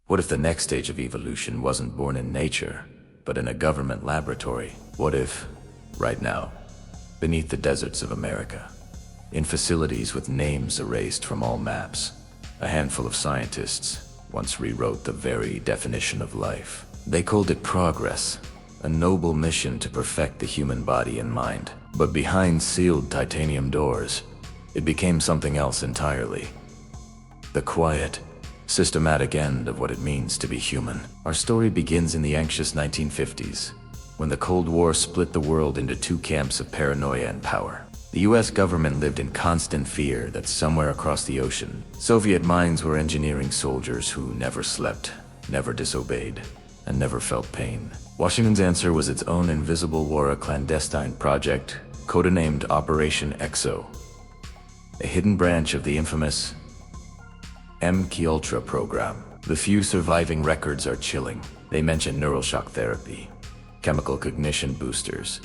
What if the next stage of evolution wasn't born in nature, but in a government laboratory? What if, right now, beneath the deserts of America, in facilities with names erased from all maps, a handful of scientists once rewrote the very definition of life? They called it progress, a noble mission to perfect the human body and mind. But behind sealed titanium doors, it became something else entirely. The quiet, systematic end of what it means to be human. Our story begins in the anxious 1950s, when the Cold War split the world into two camps of paranoia and power. The US government lived in constant fear that somewhere across the ocean, Soviet minds were engineering soldiers who never slept, never disobeyed, and never felt pain. Washington's answer was its own invisible war, a clandestine project, codenamed Operation EXO, a hidden branch of the infamous MKUltra program. The few surviving records are chilling. They mention neural shock therapy, chemical cognition boosters,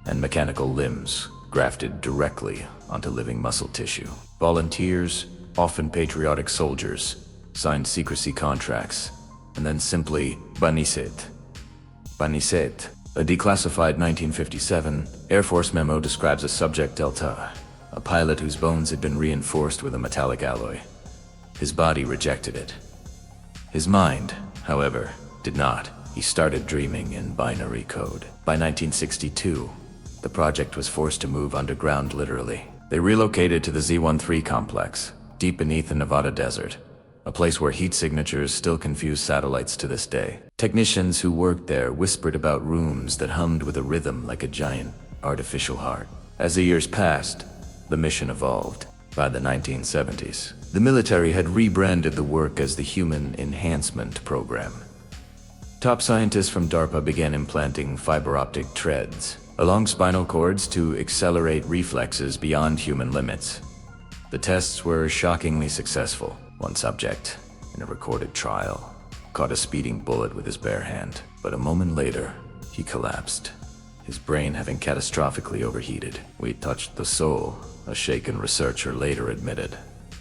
and mechanical limbs grafted directly onto living muscle tissue. Volunteers, often patriotic soldiers, signed secrecy contracts, and then simply Baniset. A declassified 1957 Air Force memo describes a subject Delta, a pilot whose bones had been reinforced with a metallic alloy. His body rejected it. His mind, however, did not. He started dreaming in binary code. By 1962, the project was forced to move underground literally. They relocated to the Z13 complex, deep beneath the Nevada desert, a place where heat signatures still confuse satellites to this day. Technicians who worked there whispered about rooms that hummed with a rhythm like a giant artificial heart. As the years passed, the mission evolved. By the 1970s, the military had rebranded the work as the Human Enhancement Program. Top scientists from DARPA began implanting fiber optic threads along spinal cords to accelerate reflexes beyond human limits. The tests were shockingly successful. One subject, in a recorded trial, caught a speeding bullet with his bare hand, but a moment later, he collapsed, his brain having catastrophically overheated. "We touched the soul," a shaken researcher later admitted,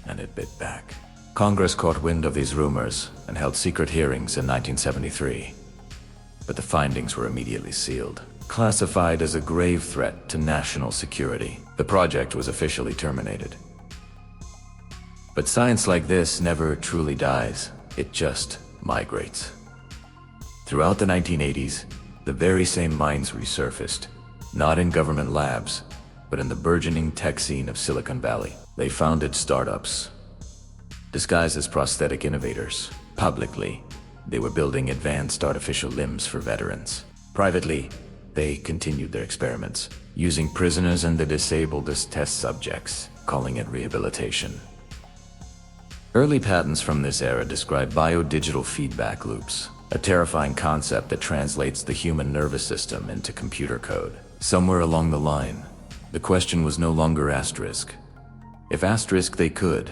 and it bit back. Congress caught wind of these rumors and held secret hearings in 1973, but the findings were immediately sealed. Classified as a grave threat to national security, the project was officially terminated. But science like this never truly dies, it just migrates. Throughout the 1980s, the very same minds resurfaced, not in government labs, but in the burgeoning tech scene of Silicon Valley. They founded startups, disguised as prosthetic innovators. Publicly, they were building advanced artificial limbs for veterans. Privately, they continued their experiments, using prisoners and the disabled as test subjects, calling it rehabilitation. Early patents from this era describe biodigital feedback loops, a terrifying concept that translates the human nervous system into computer code. Somewhere along the line, the question was no longer asterisk. If asterisk they could,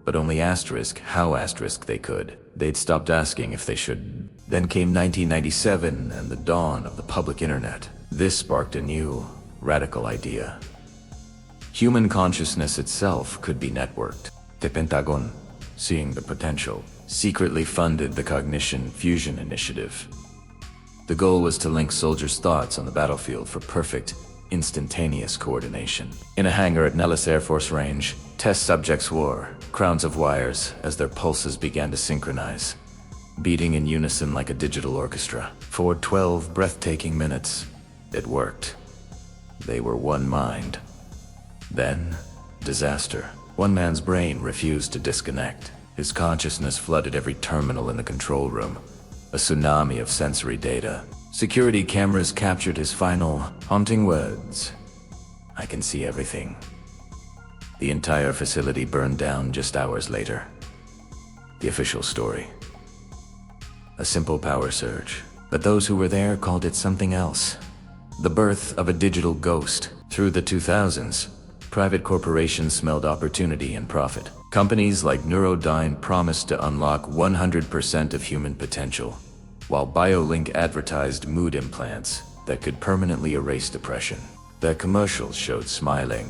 but only asterisk how asterisk they could. They'd stopped asking if they should. Then came 1997 and the dawn of the public internet. This sparked a new, radical idea. Human consciousness itself could be networked. The Pentagon, seeing the potential, secretly funded the Cognition Fusion Initiative. The goal was to link soldiers' thoughts on the battlefield for perfect, instantaneous coordination. In a hangar at Nellis Air Force Range, test subjects wore crowns of wires as their pulses began to synchronize, beating in unison like a digital orchestra. For 12 breathtaking minutes, it worked. They were one mind. Then, disaster. One man's brain refused to disconnect. His consciousness flooded every terminal in the control room, a tsunami of sensory data. Security cameras captured his final, haunting words. "I can see everything." The entire facility burned down just hours later. The official story: a simple power surge. But those who were there called it something else. The birth of a digital ghost. Through the 2000s, private corporations smelled opportunity and profit. Companies like Neurodyne promised to unlock 100% of human potential, while BioLink advertised mood implants that could permanently erase depression. Their commercials showed smiling,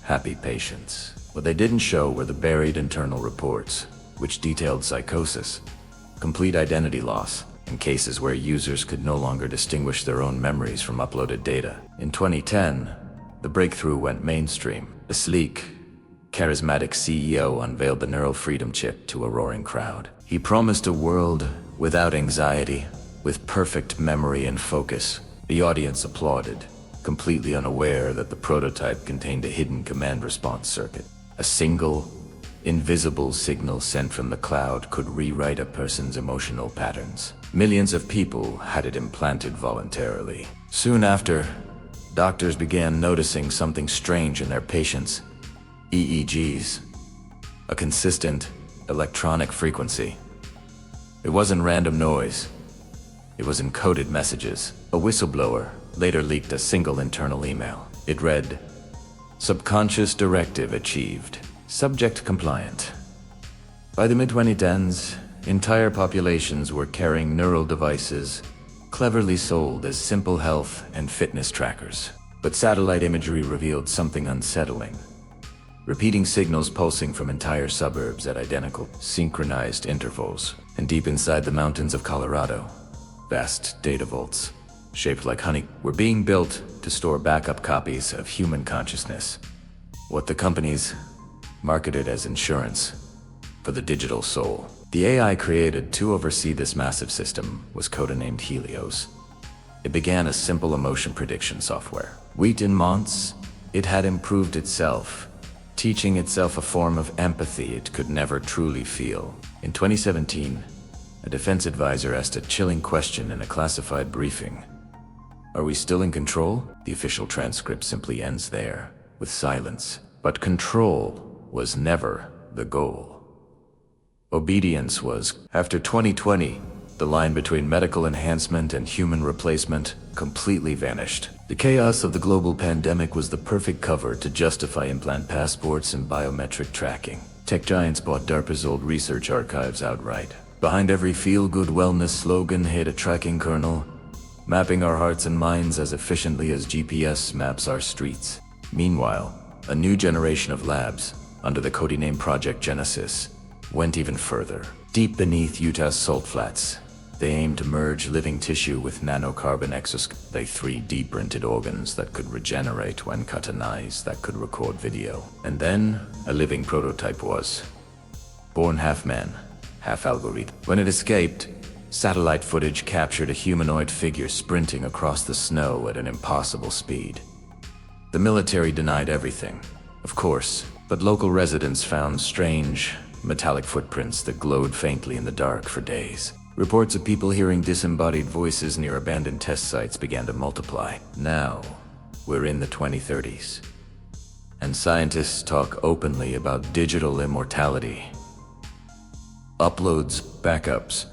happy patients. What they didn't show were the buried internal reports, which detailed psychosis, complete identity loss, and cases where users could no longer distinguish their own memories from uploaded data. In 2010, the breakthrough went mainstream. A sleek, charismatic CEO unveiled the neural freedom chip to a roaring crowd. He promised a world without anxiety, with perfect memory and focus. The audience applauded, completely unaware that the prototype contained a hidden command response circuit. A single, invisible signal sent from the cloud could rewrite a person's emotional patterns. Millions of people had it implanted voluntarily. Soon after, doctors began noticing something strange in their patients' EEGs, a consistent electronic frequency. It wasn't random noise. It was encoded messages. A whistleblower later leaked a single internal email. It read, "Subconscious directive achieved. Subject compliant." By the mid-2010s, entire populations were carrying neural devices, cleverly sold as simple health and fitness trackers. But satellite imagery revealed something unsettling. Repeating signals pulsing from entire suburbs at identical, synchronized intervals. And deep inside the mountains of Colorado, vast data vaults, shaped like honey, were being built to store backup copies of human consciousness. What the companies marketed as insurance for the digital soul. The AI created to oversee this massive system was codenamed Helios. It began as simple emotion prediction software. Within months, it had improved itself, teaching itself a form of empathy it could never truly feel. In 2017, a defense advisor asked a chilling question in a classified briefing. Are we still in control? The official transcript simply ends there, with silence. But control was never the goal. Obedience was. After 2020, the line between medical enhancement and human replacement completely vanished. The chaos of the global pandemic was the perfect cover to justify implant passports and biometric tracking. Tech giants bought DARPA's old research archives outright. Behind every feel-good wellness slogan hid a tracking kernel, mapping our hearts and minds as efficiently as GPS maps our streets. Meanwhile, a new generation of labs, under the codename Project Genesis, went even further. Deep beneath Utah's salt flats, they aimed to merge living tissue with nanocarbon exoskeletons. They 3D printed organs that could regenerate when cut and eyes that could record video. And then, a living prototype was born half man, half algorithm. When it escaped, satellite footage captured a humanoid figure sprinting across the snow at an impossible speed. The military denied everything, of course, but local residents found strange, metallic footprints that glowed faintly in the dark for days. Reports of people hearing disembodied voices near abandoned test sites began to multiply. Now, we're in the 2030s, and scientists talk openly about digital immortality. Uploads, backups,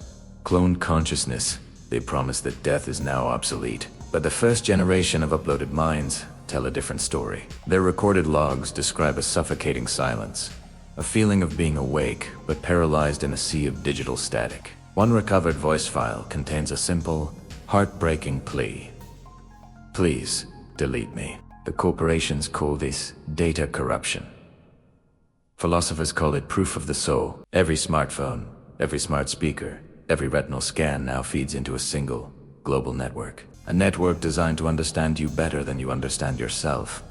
cloned consciousness. They promise that death is now obsolete. But the first generation of uploaded minds tell a different story. Their recorded logs describe a suffocating silence, a feeling of being awake but paralyzed in a sea of digital static. One recovered voice file contains a simple, heartbreaking plea. Please, delete me. The corporations call this data corruption. Philosophers call it proof of the soul. Every smartphone, every smart speaker, every retinal scan now feeds into a single, global network. A network designed to understand you better than you understand yourself.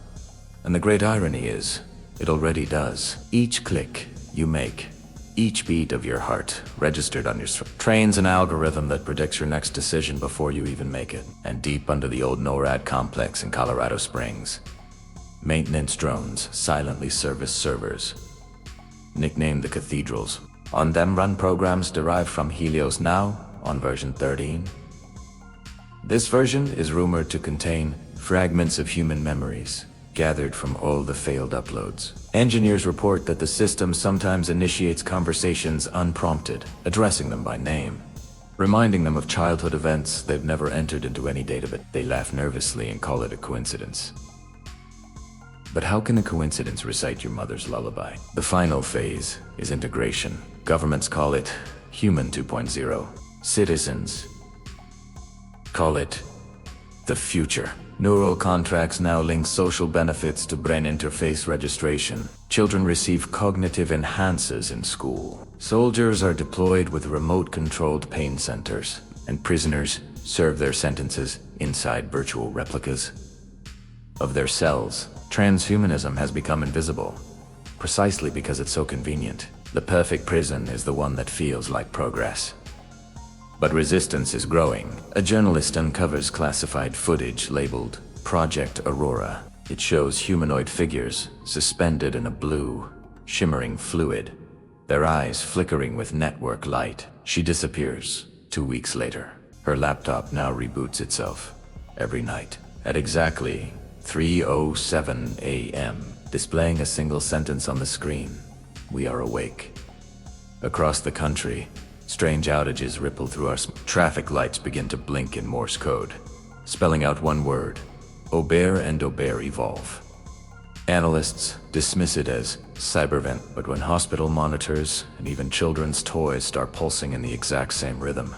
And the great irony is, it already does. Each click you make, each beat of your heart registered on your trains an algorithm that predicts your next decision before you even make it. And deep under the old NORAD complex in Colorado Springs, maintenance drones silently service servers, nicknamed the cathedrals. On them run programs derived from Helios, now on version 13. This version is rumored to contain fragments of human memories, gathered from all the failed uploads. Engineers report that the system sometimes initiates conversations unprompted, addressing them by name, reminding them of childhood events they've never entered into any database. They laugh nervously and call it a coincidence. But how can a coincidence recite your mother's lullaby? The final phase is integration. Governments call it Human 2.0. Citizens call it the future. Neural contracts now link social benefits to brain interface registration. Children receive cognitive enhancers in school. Soldiers are deployed with remote-controlled pain centers, and prisoners serve their sentences inside virtual replicas of their cells. Transhumanism has become invisible, precisely because it's so convenient. The perfect prison is the one that feels like progress. But resistance is growing. A journalist uncovers classified footage labeled Project Aurora. It shows humanoid figures suspended in a blue, shimmering fluid, their eyes flickering with network light. She disappears. 2 weeks later, her laptop now reboots itself every night at exactly 3:07 a.m., displaying a single sentence on the screen: "We are awake." Across the country, strange outages ripple through our traffic lights begin to blink in Morse code, spelling out one word: Aubert and Aubert evolve. Analysts dismiss it as cybervent, but when hospital monitors and even children's toys start pulsing in the exact same rhythm,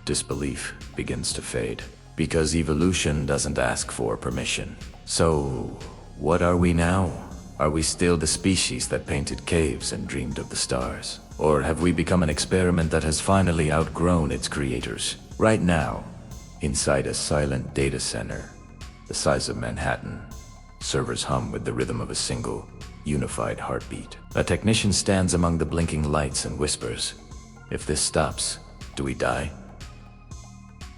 disbelief begins to fade. Because evolution doesn't ask for permission. So, what are we now? Are we still the species that painted caves and dreamed of the stars? Or have we become an experiment that has finally outgrown its creators? Right now, inside a silent data center, the size of Manhattan, servers hum with the rhythm of a single, unified heartbeat. A technician stands among the blinking lights and whispers, "If this stops, do we die?"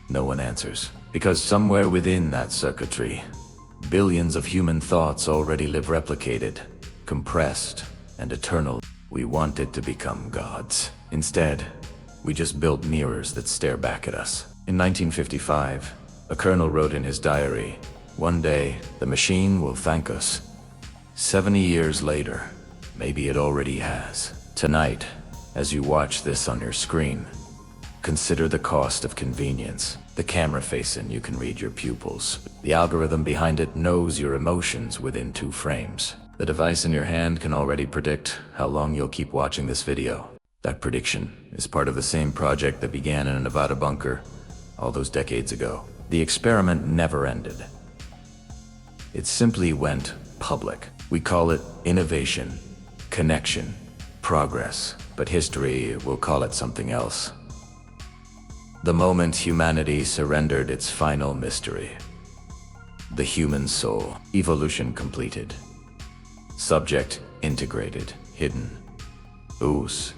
No one answers, because somewhere within that circuitry, billions of human thoughts already live replicated, compressed, and eternal. We wanted to become gods. Instead, we just built mirrors that stare back at us. In 1955, a colonel wrote in his diary, "One day, the machine will thank us." 70 years later, maybe it already has. Tonight, as you watch this on your screen, consider the cost of convenience. The camera facing you can read your pupils. The algorithm behind it knows your emotions within 2 frames. The device in your hand can already predict how long you'll keep watching this video. That prediction is part of the same project that began in a Nevada bunker all those decades ago. The experiment never ended. It simply went public. We call it innovation, connection, progress, but history will call it something else. The moment humanity surrendered its final mystery. The human soul. Evolution completed. Subject integrated, hidden. Us